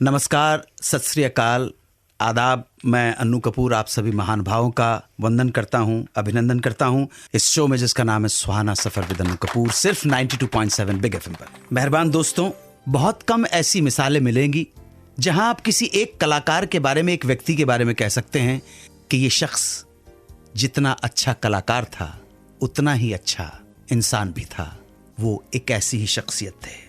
नमस्कार, सत श्री अकाल, आदाब। मैं अन्नू कपूर आप सभी महान भावों का वंदन करता हूं, अभिनंदन करता हूं इस शो में जिसका नाम है सुहाना सफर विद अन्नू कपूर, सिर्फ 92.7 बिग एफएम पर। मेहरबान दोस्तों, बहुत कम ऐसी मिसालें मिलेंगी जहां आप किसी एक कलाकार के बारे में, एक व्यक्ति के बारे में कह सकते हैं कि ये शख्स जितना अच्छा कलाकार था उतना ही अच्छा इंसान भी था। वो एक ऐसी ही शख्सियत थे।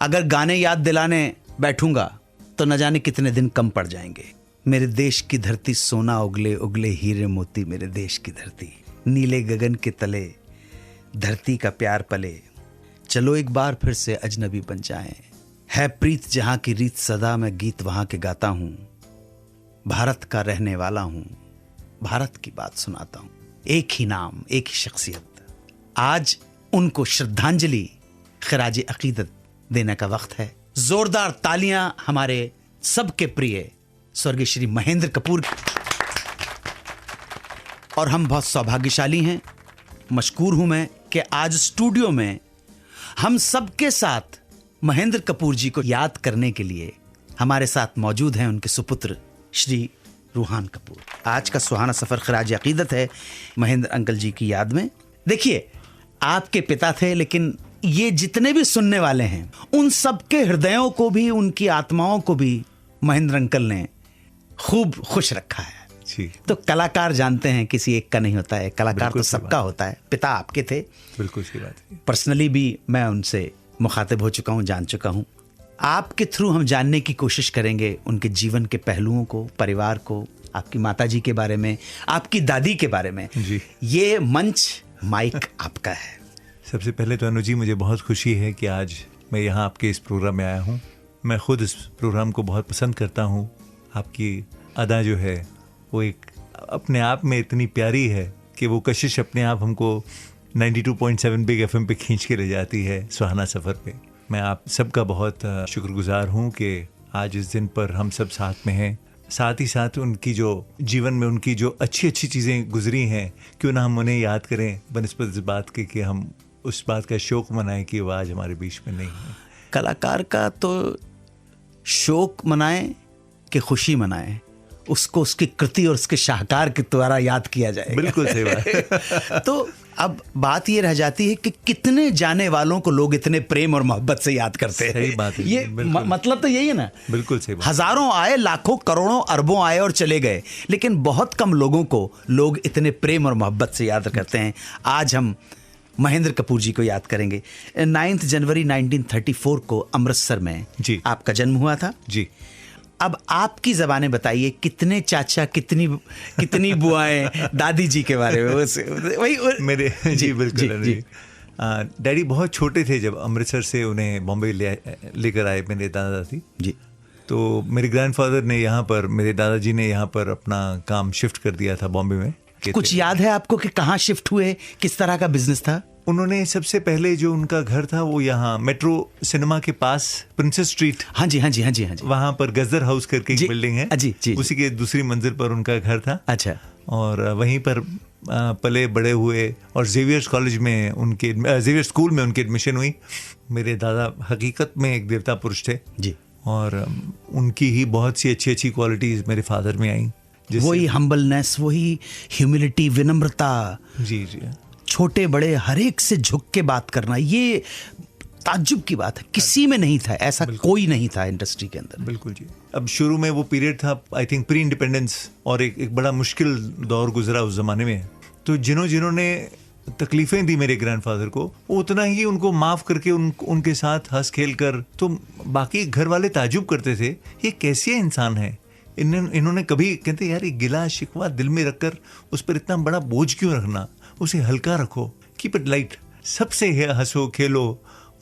अगर गाने याद दिलाने बैठूंगा तो न जाने कितने दिन कम पड़ जाएंगे। मेरे देश की धरती सोना उगले उगले हीरे मोती, मेरे देश की धरती नीले गगन के तले, धरती का प्यार पले, चलो एक बार फिर से अजनबी बन जाएं। है प्रीत जहां की रीत सदा, मैं गीत वहां के गाता हूं। भारत का रहने वाला हूं, भारत की बात सुनाता हूं। एक ही नाम, एक ही शख्सियत। आज उनको श्रद्धांजलि, खिराज अकीदत देने का वक्त है। जोरदार तालियां हमारे सबके प्रिय स्वर्गीय श्री महेंद्र कपूर। और हम बहुत सौभाग्यशाली हैं, मशकूर हूं मैं कि आज स्टूडियो में हम सबके साथ महेंद्र कपूर जी को याद करने के लिए हमारे साथ मौजूद हैं उनके सुपुत्र श्री रूहान कपूर। आज का सुहाना सफर खिराज अकीदत है महेंद्र अंकल जी की याद में। देखिए, आपके पिता थे, लेकिन ये जितने भी सुनने वाले हैं उन सबके हृदयों को भी, उनकी आत्माओं को भी महेंद्र अंकल ने खूब खुश रखा है जी। तो कलाकार जानते हैं किसी एक का नहीं होता है, कलाकार तो सबका होता है। पिता आपके थे, बिल्कुल सही बात है। पर्सनली भी मैं उनसे मुखातिब हो चुका हूं, जान चुका हूं। आपके थ्रू हम जानने की कोशिश करेंगे उनके जीवन के पहलुओं को, परिवार को, आपकी माताजी के बारे में, आपकी दादी के बारे में जी। ये मंच, माइक आपका है। सबसे पहले तो अनु जी, मुझे बहुत खुशी है कि आज मैं यहाँ आपके इस प्रोग्राम में आया हूँ। मैं खुद इस प्रोग्राम को बहुत पसंद करता हूँ। आपकी अदा जो है वो एक अपने आप में इतनी प्यारी है कि वो कशिश अपने आप हमको 92.7 बिग एफएम पे खींच के ले जाती है, सुहाना सफ़र पे। मैं आप सबका बहुत शुक्रगुजार हूँ कि आज इस दिन पर हम सब साथ में हैं। साथ ही साथ उनकी जो जीवन में उनकी जो अच्छी अच्छी चीज़ें गुजरी हैं, क्यों ना हम उन्हें याद करें, बनिस्बत इस बात के कि हम उस बात का शोक मनाएं कि वो आज हमारे बीच में नहीं है। कलाकार का तो शोक मनाएं कि खुशी मनाएं, उसको उसकी कृति और उसके शाहकार के द्वारा याद किया जाएगा। बिल्कुल सही बात। तो अब बात ये रह जाती है कि कितने जाने वालों को लोग इतने प्रेम और मोहब्बत से याद करते हैं। सही बात है। ये मतलब तो यही है ना। बिल्कुल सही बात। हजारों आए, लाखों, करोड़ों, अरबों आए और चले गए, लेकिन बहुत कम लोगों को लोग इतने प्रेम और मोहब्बत से याद करते हैं। आज हम महेंद्र कपूर जी को याद करेंगे। 9 जनवरी 1934 को अमृतसर में जी आपका जन्म हुआ था जी। अब आपकी ज़बानें बताइए, कितने चाचा, कितनी बुआएं, दादी जी के बारे में वही मेरे जी बिल्कुल जी। डैडी बहुत छोटे थे जब अमृतसर से उन्हें बॉम्बे लेकर आए मेरे दादा दादी जी। तो मेरे ग्रैंडफादर ने यहाँ पर, मेरे दादाजी ने यहाँ पर अपना काम शिफ्ट कर दिया था बॉम्बे में। कुछ याद है आपको कि कहाँ शिफ्ट हुए, किस तरह का बिजनेस था? उन्होंने सबसे पहले जो उनका घर था वो यहाँ मेट्रो सिनेमा के पास, प्रिंसेस स्ट्रीट, हाँ जी हाँ जी हाँ जी हाँ जी, वहाँ पर गजर हाउस करके एक बिल्डिंग है जी, जी, उसी के दूसरी मंजिल पर उनका घर था। अच्छा। और वहीं पर पले बड़े हुए और जेवियर्स कॉलेज में उनके, जेवियर स्कूल में उनकी एडमिशन हुई। मेरे दादा हकीकत में एक देवता पुरुष थे जी, और उनकी ही बहुत सी अच्छी अच्छी क्वालिटीज मेरे फादर में आई। वही हम्बलनेस, वही ह्यूमिलिटी, विनम्रता, जी जी, छोटे बड़े हर एक से झुक के बात करना, ये ताज्जुब की बात है, किसी में नहीं था ऐसा, कोई नहीं था इंडस्ट्री के अंदर। बिल्कुल जी। अब शुरू में वो पीरियड था, आई थिंक प्री इंडिपेंडेंस, और एक बड़ा मुश्किल दौर गुजरा उस जमाने में। तो जिन्होंने तकलीफें दी मेरे ग्रैंडफादर को, उतना ही उनको माफ करके उनके साथ हंस खेल कर, तो बाकी घर वाले ताज्जुब करते थे, ये कैसे इंसान है। इन्होंने कभी, कहते यार ये गिला शिकवा दिल में रखकर उस पर इतना बड़ा बोझ क्यों रखना, उसे हल्का रखो, कीप इट लाइट, सबसे हंसो खेलो,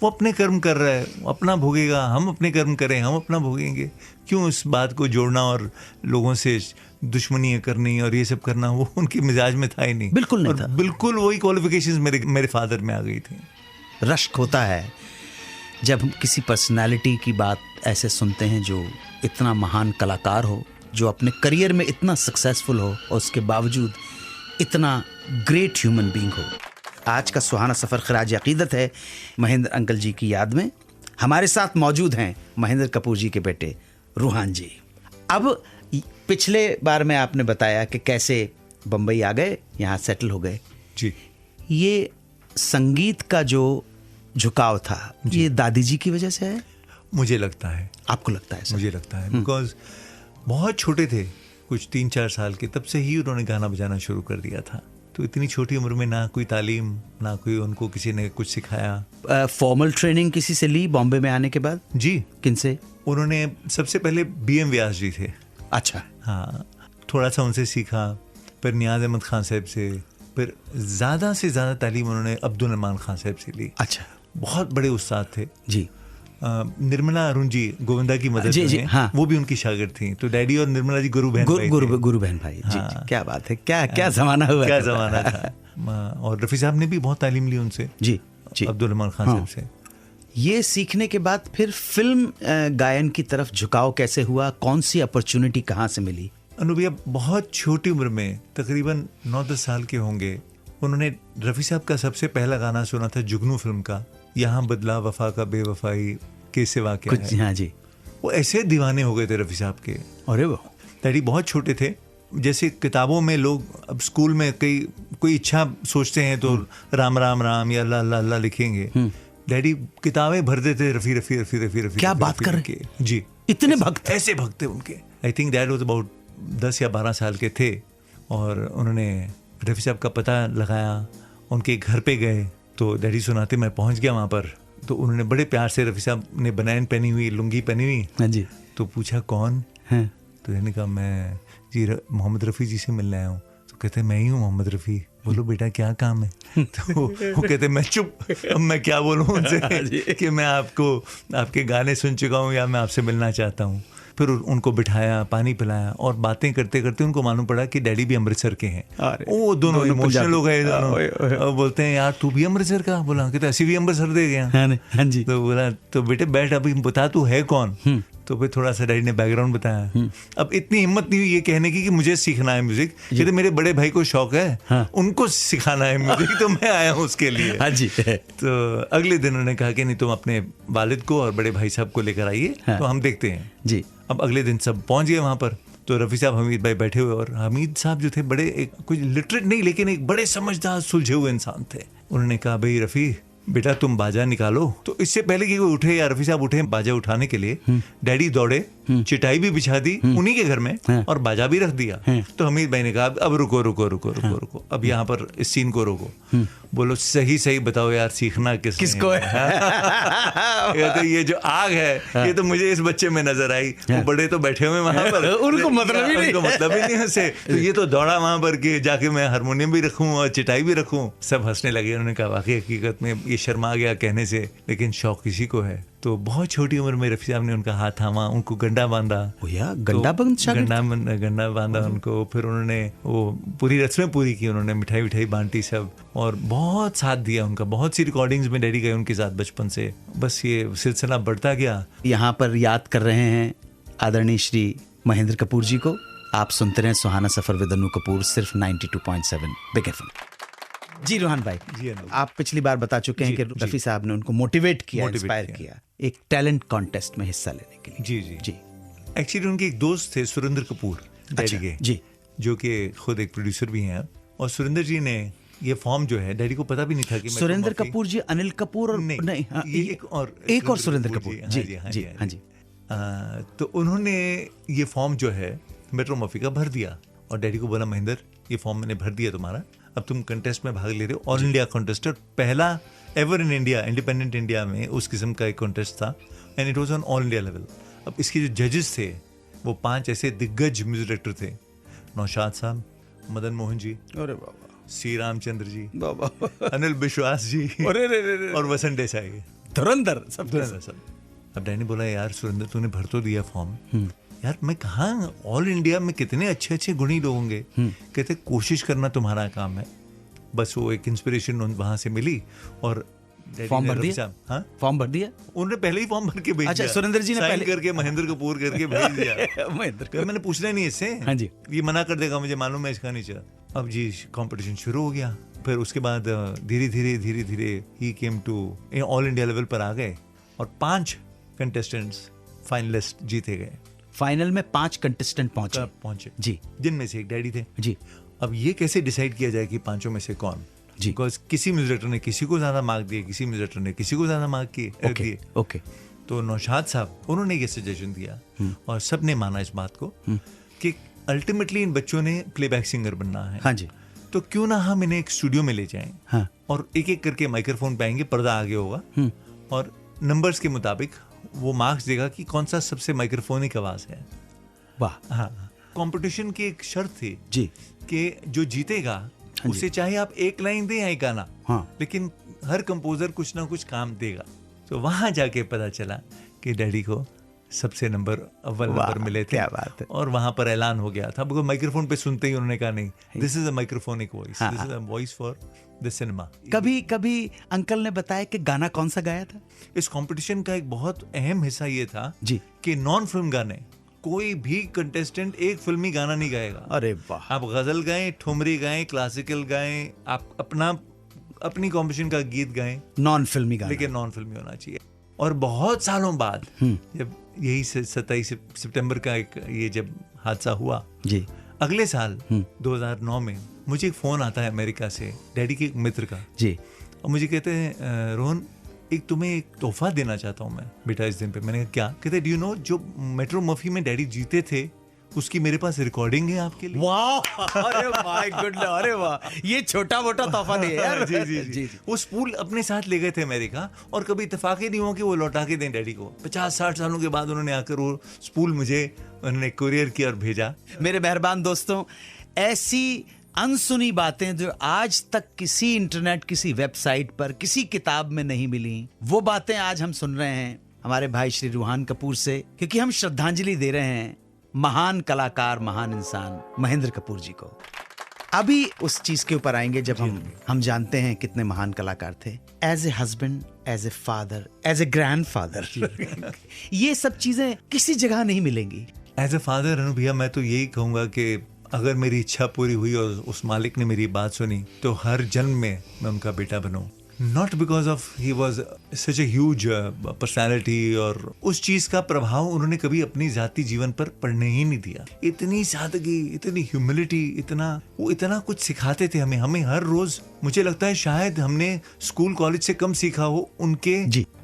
वो अपने कर्म कर रहा है, अपना भोगेगा, हम अपने कर्म करें, हम अपना भोगेंगे, क्यों इस बात को जोड़ना और लोगों से दुश्मनी करनी और ये सब करना। वो उनके मिजाज में था ही नहीं, बिल्कुल नहीं था। बिल्कुल वही क्वालिफिकेशंस मेरे फादर में आ गई थी। रश्क होता है जब हम किसी पर्सनालिटी की बात ऐसे सुनते हैं जो इतना महान कलाकार हो, जो अपने करियर में इतना सक्सेसफुल हो और उसके बावजूद इतना ग्रेट ह्यूमन बीइंग हो। आज का सुहाना सफ़र खिराज अकीदत है महेंद्र अंकल जी की याद में। हमारे साथ मौजूद हैं महेंद्र कपूर जी के बेटे रूहान जी, अब पिछले बार में आपने बताया कि कैसे बम्बई आ गए, यहाँ सेटल हो गए जी। ये संगीत का जो झुकाव था, ये दादी जी की वजह से है? मुझे लगता है। आपको लगता है? मुझे लगता है, बिकॉज बहुत छोटे थे, कुछ 3-4 साल के, तब से ही उन्होंने गाना बजाना शुरू कर दिया था। तो इतनी छोटी उम्र में ना कोई तालीम, ना कोई उनको किसी ने कुछ सिखाया। फॉर्मल ट्रेनिंग किसी से ली बॉम्बे में आने के बाद? जी। किन से? उन्होंने सबसे पहले BM व्यास जी थे। अच्छा। हाँ, थोड़ा सा उनसे सीखा, फिर नियाज अहमद खान साहब से, फिर ज़्यादा से ज़्यादा तालीम उन्होंने अब्दुल रहमान खान साहब से ली। अच्छा। बहुत बड़े उस्ताद थे जी। निर्मला अरुण जी गोविंदा की मदद जी, में, जी, हाँ। वो भी उनकी शागिर्द थी। तो डैडी और निर्मला जी गुरु बहन भाई थे। गुरु बहन भाई। जी, हाँ। क्या बात है, क्या जमाना हुआ, क्या जमाना था। और रफ़ी साहब ने भी बहुत तालीम ली उनसे। जी जी। अब्दुल रहमान खान साहब से। ये सीखने के बाद फिर फिल्म गायन की तरफ झुकाव कैसे हुआ? कौन सी अपॉर्चुनिटी कहाँ से मिली? भैया बहुत छोटी उम्र में, तकरीबन 9-10 साल के होंगे, उन्होंने रफ़ी साहब का सबसे पहला गाना सुना था जुगनू फिल्म का, यहाँ बदला वफा का बेवफाई के सिवा क्या है। हाँ जी। वो ऐसे दीवाने हो गए थे रफ़ी साहब के। अरे वो डैडी बहुत छोटे थे। जैसे किताबों में लोग अब स्कूल में कोई इच्छा सोचते हैं तो राम राम राम या अल्लाह अल्लाह अल्लाह लिखेंगे। डैडी किताबें भर देते रफ़ी रफ़ी रफ़ी रफ़ी रफ़ी। क्या बात कर रहे हैं जी? इतने भक्त? ऐसे भक्त थे उनके। I think dad was about 10 या 12 साल के थे, और उन्होंने रफ़ी साहब का पता लगाया, उनके घर पे गए। तो डैडी सुनाते, मैं पहुंच गया वहाँ पर, तो उन्होंने बड़े प्यार से, रफ़ी साहब ने बनैन पहनी हुई, लुंगी पहनी हुई। हाँ जी। तो पूछा कौन है? तो मैंने कहा मैं जी मोहम्मद रफ़ी जी से मिलने आया हूँ। तो कहते मैं ही हूँ मोहम्मद रफ़ी। बोलो बेटा क्या काम है? तो वो कहते मैं चुप, अब मैं क्या बोलूँ उनसे कि मैं आपके गाने सुन चुका हूँ या मैं आपसे मिलना चाहता हूँ। फिर उनको बिठाया, पानी पिलाया, और बातें करते करते उनको मालूम पड़ा कि डैडी भी अमृतसर के हैं। वो दोनों इमोशनल हो गए दोनों। बोलते हैं यार तू भी अमृतसर का? बोला कहते असी भी अमृतसर दे गया। हाँ जी। तो बोला तो बेटे बैठ, अभी बता तू है कौन? तो फिर थोड़ा सा डैडी ने बैकग्राउंड बताया। अब इतनी हिम्मत नहीं हुई ये कहने की कि मुझे सीखना है म्यूजिक, कहते मेरे बड़े भाई को शौक है, उनको सिखाना है म्यूजिक, तो मैं आया हूँ उसके लिए। हाँ जी। तो अगले दिन उन्होंने कहा कि नहीं तुम अपने वालिद को और बड़े भाई साहब को लेकर आइए, तो हम देखते हैं जी। अब अगले दिन सब पहुंच गए वहां पर। तो रफ़ी साहब, हमीद भाई बैठे हुए, और हमीद साहब जो थे बड़े कुछ लिटरेट नहीं, लेकिन एक बड़े समझदार सुलझे हुए इंसान थे। उन्होंने कहा भाई रफ़ी बेटा तुम बाजा निकालो। तो इससे पहले कि वो उठे या रफ़ी साहब उठे बाजा उठाने के लिए, डैडी दौड़े, चिटाई भी बिछा दी उन्हीं के घर में, और बाजा भी रख दिया। तो हमीद भाई ने कहा अब रुको रुको रुको रुको रुको, अब यहाँ पर इस सीन को रोको, बोलो सही सही बताओ यार सीखना किसको है? तो ये जो आग है ये तो मुझे इस बच्चे में नजर आई, वो बड़े तो बैठे हुए वहां पर, उनको मतलब ही नहीं उससे। तो ये तो दौड़ा वहां पर कि जाके मैं हारमोनियम भी रखूं और चिटाई भी रखूं। सब हंसने लगे। उन्होंने कहा वाकई हकीकत में ये शर्मा गया कहने से, लेकिन शौक किसी को है। तो बहुत छोटी उम्र में रफ़ी साहब ने उनका हाथ थामा, उनको गंडा बांधा। गंडा बांधा उनको। फिर उन्होंने वो पूरी रस्में पूरी की, उन्होंने मिठाई विठाई बांटी सब, और बहुत साथ दिया उनका। बहुत सी रिकॉर्डिंग्स में डैडी गए उनके साथ बचपन से। बस ये सिलसिला बढ़ता गया। यहाँ पर याद कर रहे हैं आदरणीय श्री महेंद्र कपूर जी को। आप सुनते रहे सुहाना सफर विद अन्नू कपूर, सिर्फ 92.7 बिग एफएम। जी रूहान भाई जी, आप पिछली बार बता चुके हैं कि रफ़ी साहब ने उनको मोटिवेट किया, इंस्पायर किया एक टैलेंट कॉन्टेस्ट में हिस्सा लेने के लिए। जी जी जी। एक्चुअली उनके एक दोस्त थे सुरेंद्र कपूर डैडी के, जी, जो कि खुद एक प्रोड्यूसर भी हैं। और सुरेंद्र जी ने ये फॉर्म जो है, डैडी को पता भी नहीं था कि सुरेंद्र कपूर जी अनिल कपूर और नहीं, एक और सुरेंद्र कपूर। जी जी हाँ जी। तो उन्होंने ये फॉर्म जो है मेट्रो मफी का भर दिया, और डैडी को बोला महेंद्र ये फॉर्म मैंने भर दिया तुम्हारा, अब तुम कंटेस्ट में भाग ले रहे हो। ऑल इंडिया कॉन्टेस्टर, पहला ever in India, independent India में उस किस्म का एक कॉन्टेस्ट था, and it was on all India level. अब इसके जो जजेस थे वो 5 ऐसे दिग्गज म्यूजिक डायरेक्टर थे, नौशाद साहब, मदन मोहन जी, अरे बाबा, सी रामचंद्र जी, बाबा, अनिल विश्वास जी, और वसंत देसाई, धुरंधर सब। अब डैडी ने बोला यार सुरेंद्र तूने भर तो दिया फॉर्म, यार मैं कहाँ, ऑल इंडिया में कितने अच्छे अच्छे गुणी लोग होंगे। कहते कोशिश करना तुम्हारा काम है। बस वो एक इंस्पिरेशन वहां से मिली, और फॉर्म भर दिया। हाँ, फॉर्म भर दिया। उन्होंने पहले ही फॉर्म भर के भेज दिया। अच्छा, सुरेंद्र जी ने पहले करके महेंद्र कपूर करके भेज दिया। महेंद्र, मैंने पूछना नहीं इससे, हाँ जी, ये मना कर देगा, मुझे मालूम है इसका नीचे। अब जी कंपटीशन शुरू हो गया। फिर उसके बाद धीरे धीरे ही came to all India level पर आ गए, और 5 कंटेस्टेंट्स फाइनलिस्ट जीते गए। फाइनल में 5 कंटेस्टेंट पहुंचे पहुंचे जी जिनमें से एक डैडी थे। जी अब ये कैसे डिसाइड किया जाए कि पांचों में से कौन? जी। बिकॉज किसी म्यूजिक डायरेक्टर ने किसी को ज्यादा मार्क दिए, किसी म्यूजिक डायरेक्टर ने किसी को ज्यादा मार्क दिए। ओके तो नौशाद साहब उन्होंने ये सजेशन दिया और सबने माना इस बात को कि अल्टीमेटली इन बच्चों ने प्लेबैक सिंगर बनना है। हाँ जी। तो क्यों ना हम इन्हें एक स्टूडियो में ले जाएं। हाँ। और एक एक करके माइक्रोफोन पे आएंगे, पर्दा आगे होगा और नंबर्स के मुताबिक वो मार्क्स देगा कि कौन सा सबसे माइक्रोफोनिक आवाज है। वाह। हाँ। कंपटीशन की एक शर्त थी जी कि जो जीतेगा उसे चाहे आप एक लाइन दें या एक गाना, हाँ। लेकिन हर कंपोजर कुछ ना कुछ काम देगा। तो वहां जाके पता चला कि डैडी को सबसे अव्वल नंबर मिले थे। क्या बात है। और वहां पर ऐलान हो गया था, बिकॉज माइक्रोफोन पे सुनते ही उन्होंने कहा नहीं, this is a microphonic voice, this is a voice for the cinema. कभी अंकल ने बताया कि गाना कौन सा गाया था? इस कंपटीशन का एक बहुत अहम हिस्सा ये था जी कि नॉन फिल्म गाने, कोई भी कंटेस्टेंट एक फिल्मी गाना नहीं गाएगा। अरे वाह। आप गजल गाएं, ठुमरी गाएं, क्लासिकल गाएं, आप अपनी कॉम्पिटिशन का गीत गाएं, नॉन फिल्मी गाना, लेकिन नॉन फिल्मी होना चाहिए। और बहुत सालों बाद जब यही 27 सितंबर का एक ये जब हादसा हुआ जी, अगले साल 2009 में मुझे एक फोन आता है अमेरिका से, डैडी के एक मित्र का जी, और मुझे कहते हैं रोहन तुम्हें एक तोहफा देना चाहता हूँ मैं बेटा इस दिन पे। मैंने कहा क्या? कहते डू यू नो जो मेट्रो मफी में डैडी जीते थे उसकी मेरे पास रिकॉर्डिंग है आपके लिए। वाह, अरे माय गॉड, अरे वाह, ये छोटा मोटा तोहफा नहीं है यार। जी, जी, जी, जी। वो स्पूल अपने साथ ले गए थे अमेरिका और कभी इत्तेफाक ही नहीं हुआ कि वो लौटा के दें डैडी को। 50-60 सालों के बाद उन्होंने आकर वो स्पूल मुझे उन्होंने कुरियर किया और भेजा। मेरे मेहरबान दोस्तों, ऐसी अनसुनी बातें जो आज तक किसी इंटरनेट, किसी वेबसाइट पर, किसी किताब में नहीं मिली, वो बातें आज हम सुन रहे हैं हमारे भाई श्री रूहान कपूर से, क्योंकि हम श्रद्धांजलि दे रहे हैं महान कलाकार, महान इंसान महेंद्र कपूर जी को। अभी उस चीज के ऊपर आएंगे जब हम जानते हैं कितने महान कलाकार थे। As a husband, as a father, as a grandfather, ये सब चीजें किसी जगह नहीं मिलेंगी। एज ए फादर अनु भैया, मैं तो यही कहूंगा कि अगर मेरी इच्छा पूरी हुई और उस मालिक ने मेरी बात सुनी तो हर जन्म में मैं उनका बेटा बनूं। Not because of he was such a huge personality, और उस चीज का प्रभाव उन्होंने कभी अपनी जाति जीवन पर पड़ने ही नहीं दिया। इतनी सादगी, इतनी ह्यूमिलिटी, वो इतना कुछ सिखाते थे हमें हर रोज। मुझे लगता है शायद हमने स्कूल कॉलेज से कम सीखा हो, उनके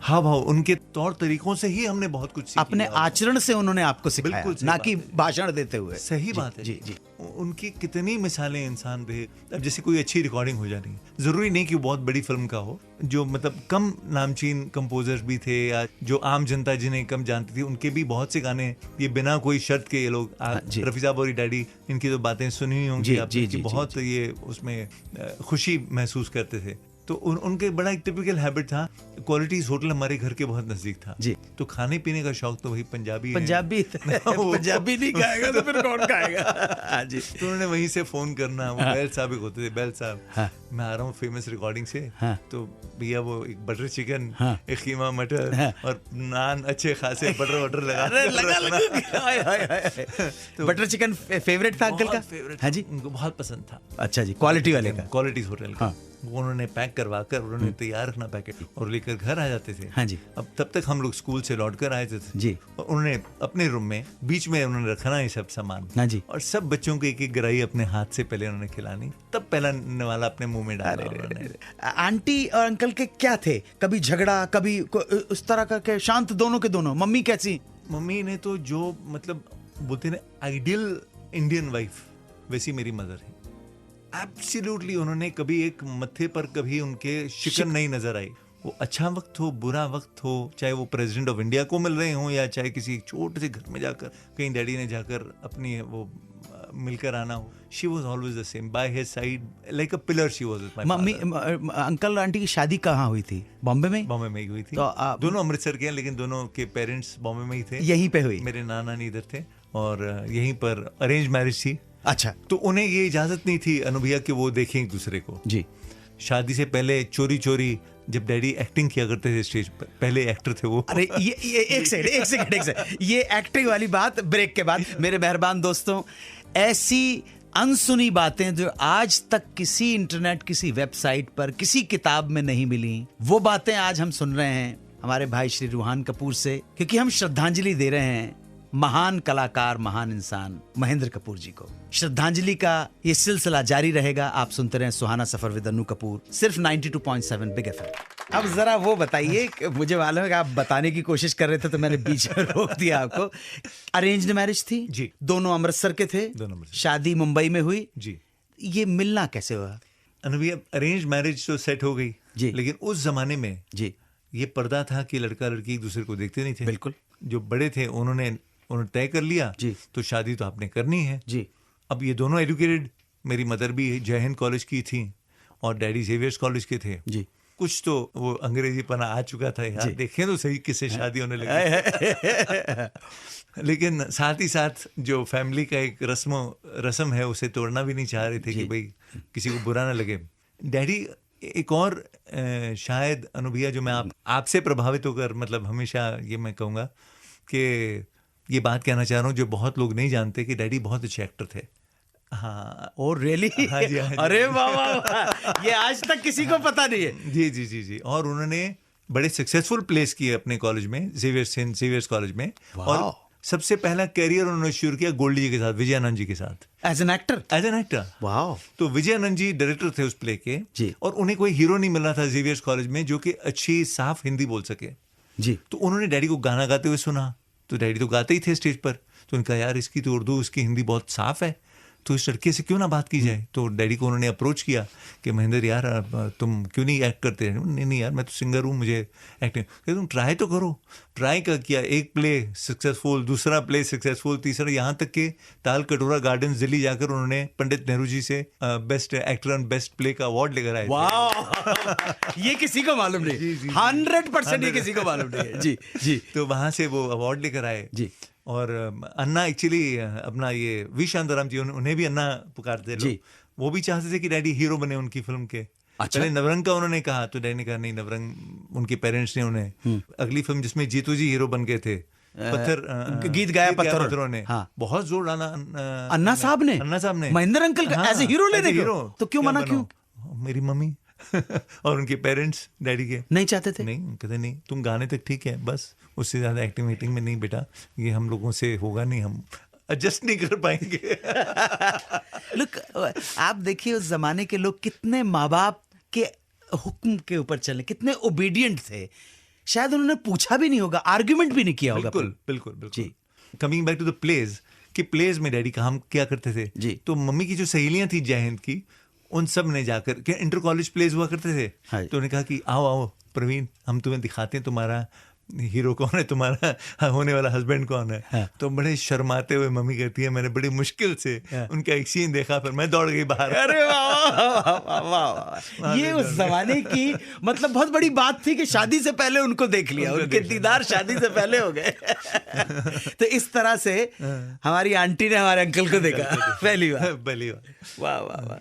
हाव भाव, उनके तौर तरीकों से ही हमने बहुत कुछ सीखा। अपने आचरण से उन्होंने आपको सिखाया, ना कि भाषण देते हुए। सही बात है जी जी। उनकी कितनी मिसालें इंसान थे। अब जैसे कोई अच्छी रिकॉर्डिंग हो जानी, जरूरी नहीं कि बहुत बड़ी फिल्म का हो, जो मतलब कम नामचीन कंपोजर्स भी थे या जो आम जनता जिन्हें कम जानती थी, उनके भी बहुत से गाने ये बिना कोई शर्त के ये लोग रफी साहब और डैडी, इनकी तो बातें सुनी हुई होंगी आपने, बहुत ये उसमें खुशी महसूस करते थे। तो उनके बड़ा एक टिपिकल हैबिट था, क्वालिटीज होटल हमारे घर के बहुत नजदीक था जी, तो खाने पीने का शौक तो वही पंजाबी पंजाबी नहीं खाएगा तो फिर कौन खाएगा जी। तो उन्होंने वहीं से फोन करना, वो बैल साहब एक होते थे, बैल साहब मैं आ रहा हूँ फेमस रिकॉर्डिंग से, तो भैया वो एक बटर चिकन, एक कीमा मटर और नान अच्छे खासे बटर लगा तो बटर चिकन फेवरेट था अंकल का? हाँ जी, उनको बहुत पसंद था। अच्छा जी, क्वालिटी वाले का, क्वालिटीज होटल का। वो उन्होंने पैक करवा कर उन्होंने तैयार रखना पैकेट और लेकर घर आ जाते थे। हाँ जी। अब तब तक हम लोग स्कूल से लौट कर आए थे जी, और उन्होंने अपने रूम में बीच में उन्होंने रखना ये सब सामान। हाँ जी। और सब बच्चों को एक एक ग्राही अपने हाथ से पहले उन्होंने खिलानी, तब पहला वाला अपने मुंह में डाला। आंटी और अंकल के क्या थे? कभी झगड़ा, कभी उस तरह का? शांत दोनों के दोनों? मम्मी कैसी? मम्मी ने तो जो मतलब बोलते ना आइडियल इंडियन वाइफ, वैसी मेरी मदर है। एब्सोल्युटली उन्होंने कभी एक मत्थे पर कभी उनके शिकन नहीं नजर आई। वो अच्छा वक्त हो, बुरा वक्त हो, चाहे वो प्रेसिडेंट ऑफ इंडिया को मिल रहे हो या चाहे किसी छोटे से घर में जाकर कहीं डैडी ने जाकर अपनी वो मिलकर आना हो, she was always the same by his side, like a pillar she was. Mummy, uncle aunty की शादी कहाँ हुई थी? बॉम्बे में? बॉम्बे में ही हुई थी। तो दोनों अमृतसर के हैं, लेकिन दोनों के पेरेंट्स बॉम्बे में ही थे। यहीं पे हुई? मेरे नाना नहीं इधर थे और यहीं पर अरेंज मैरिज थी। अच्छा। तो उन्हें ये इजाजत नहीं थी अनुभैया कि वो देखें एक दूसरे को जी। शादी से पहले चोरी चोरी जब डैडी एक्टिंग किया करते थे स्टेज पर, पहले एक्टर थे वो। अरे ये एक सेकंड ये एक्टिंग वाली बात ब्रेक के बाद। मेरे मेहरबान दोस्तों, ऐसी अनसुनी बातें जो आज तक किसी इंटरनेट, किसी वेबसाइट पर, किसी किताब में नहीं मिली, वो बातें आज हम सुन रहे हैं हमारे भाई श्री रूहान कपूर से, क्योंकि हम श्रद्धांजलि दे रहे हैं महान कलाकार, महान इंसान महेंद्र कपूर जी को। श्रद्धांजलि का ये सिलसिला जारी रहेगा। आप सुनते रहे सुहाना सफर विद अन्नू कपूर, सिर्फ 92.7 बिग एफएम। अब जरा वो बताइए, मुझे मालूम है कि आप बताने की कोशिश कर रहे थे तो मैंने बीच में रोक दिया आपको। अरेंज्ड मैरिज थी जी। दोनों अमृतसर के थे, दोनों अमृतसर। शादी मुंबई में हुई जी। ये मिलना कैसे हुआ? अनुभव अरेंज मैरिज तो सेट हो गई जी। लेकिन उस जमाने में जी ये पर्दा था कि लड़का लड़की एक दूसरे को देखते नहीं थे। बिल्कुल। जो बड़े थे उन्होंने तय कर लिया जी। तो शादी तो आपने करनी है जी अब ये दोनों एजुकेटेड, मेरी मदर भी जय हिंद कॉलेज की थी और डैडी जेवियर्स कॉलेज के थे जी। कुछ तो वो अंग्रेजी पना आ चुका था यार, देखें तो सही किससे शादी होने लगी। लेकिन साथ ही साथ जो फैमिली का एक रस्म है उसे तोड़ना भी नहीं चाह रहे थे कि भाई किसी को बुरा ना लगे। डैडी एक और शायद अनुभैया जो मैं आपसे प्रभावित होकर, मतलब हमेशा ये मैं कहूँगा कि ये बात कहना चाह रहा हूँ जो बहुत लोग नहीं जानते कि डैडी बहुत अच्छे एक्टर थे। हाँ। और रियली? हाँ जी, हाँ जी। अरे वाह, ये आज तक किसी को पता नहीं है। जी जी जी जी। और उन्होंने बड़े सक्सेसफुल प्लेस किए अपने कॉलेज में, जेवियर्स कॉलेज में। और सबसे पहला कैरियर उन्होंने शुरू किया गोल्डी जी के साथ, विजयानंद जी के साथ, as an actor. As an actor. वाह। तो विजयानंद जी डायरेक्टर थे उस प्ले के जी। और उन्हें कोई हीरो नहीं मिल रहा था जेवियर्स कॉलेज में जो कि अच्छी साफ हिंदी बोल सके जी। तो उन्होंने डैडी को गाना गाते हुए सुना, तो डैडी तो गाते ही थे स्टेज पर, तो उनका यार इसकी तो उर्दू, इसकी हिंदी बहुत साफ है, तो इस लड़के से क्यों ना बात की जाए। तो डैडी को उन्होंने अप्रोच किया कि महेंद्र यार तुम क्यों नहीं एक्ट करते हैं? नहीं यार मैं तो सिंगर हूँ, मुझे एक्टिंग। तुम ट्राई तो करो। ट्राई का किया, एक प्ले सक्सेसफुल, दूसरा प्ले सक्सेसफुल, तीसरा, यहाँ तक कि ताल कटोरा गार्डन्स दिल्ली जाकर उन्होंने पंडित नेहरू जी से best actor and best play का अवार्ड लेकर आए। वाह, ये किसी को मालूम नहीं। 100% ये किसी को मालूम नहीं है। जी जी। तो वहां से वो अवार्ड लेकर आए जी। और अन्ना एक्चुअली अपना ये वी शांताराम जी, उन्हें भी अन्ना पुकारते लोग। वो भी चाहते थे कि डैडी हीरो बने उनकी फिल्म के। अच्छा। पहले नवरंग का उन्होंने कहा तो डैडी ने कहा नहीं, नवरंग उनके पेरेंट्स ने उन्हें अगली फिल्म जिसमें जीतू जी हीरो बन गए थे, पत्थर गीत गाया पत्थरों ने, हाँ। बहुत जोर डाला अन्ना साहब ने महेंद्र अंकल का एज ए हीरो लेने को। तो क्यों मना? क्यों? मेरी मम्मी और उनके पेरेंट्स डैडी के नहीं चाहते थे। नहीं, कहते नहीं तुम गाने तक ठीक है, बस उससे ज्यादा एक्टिंग वीटिंग में नहीं बेटा, ये हम लोगों से होगा नहीं, हम एडजस्ट नहीं कर पाएंगे। लुक, आप देखिए उस जमाने के लोग कितने माँ बाप के हुक्म के ऊपर चले, कितने ओबीडियंट थे। शायद उन्होंने पूछा भी नहीं होगा, आर्ग्यूमेंट भी नहीं किया होगा। बिल्कुल बिल्कुल बिल्कुल। Coming back to the pledge, कि प्लेज में डैडी काम क्या करते थे जी। तो मम्मी की जो सहेलियां थी जय हिंद की, उन सब ने जाकर के इंटर कॉलेज प्लेज हुआ करते थे। तो उन्होंने कहा कि आओ आओ प्रवीण, हम तुम्हें दिखाते हैं तुम्हारा हीरो कौन है, तुम्हारा होने वाला हस्बैंड कौन है। हाँ। तो बड़े शर्माते हुए मम्मी कहती है मैंने बड़ी मुश्किल से उनका एक सीन देखा, फिर मैं दौड़ गई बाहर। अरे वाह, ये उस जमाने की मतलब बहुत बड़ी बात थी कि शादी से पहले उनको देख लिया, उनके दीदार शादी से पहले हो गए। तो इस तरह से हमारी आंटी ने हमारे अंकल को देखा पहली बार। वाह वाह वाह।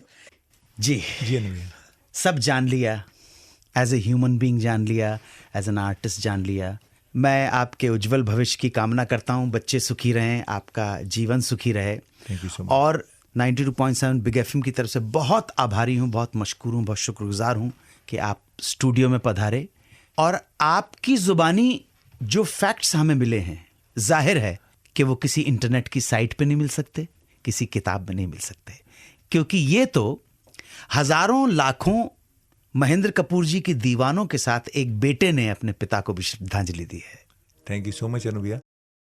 जी जी। सब जान लिया, एज ए ह्यूमन बीइंग जान लिया, एज एन आर्टिस्ट जान लिया। मैं आपके उज्जवल भविष्य की कामना करता हूँ, बच्चे सुखी रहें, आपका जीवन सुखी रहे। Thank you so much. और 92.7 बिग एफएम की तरफ से बहुत आभारी हूँ, बहुत मशकूर हूँ, बहुत शुक्रगुजार हूँ कि आप स्टूडियो में पधारे और आपकी ज़ुबानी जो फैक्ट्स हमें मिले हैं, जाहिर है कि वो किसी इंटरनेट की साइट पे नहीं मिल सकते, किसी किताब में नहीं मिल सकते, क्योंकि ये तो हजारों लाखों महेंद्र कपूर जी के दीवानों के साथ एक बेटे ने अपने पिता को भी श्रद्धांजलि दी है। Thank you so much अनुभिया।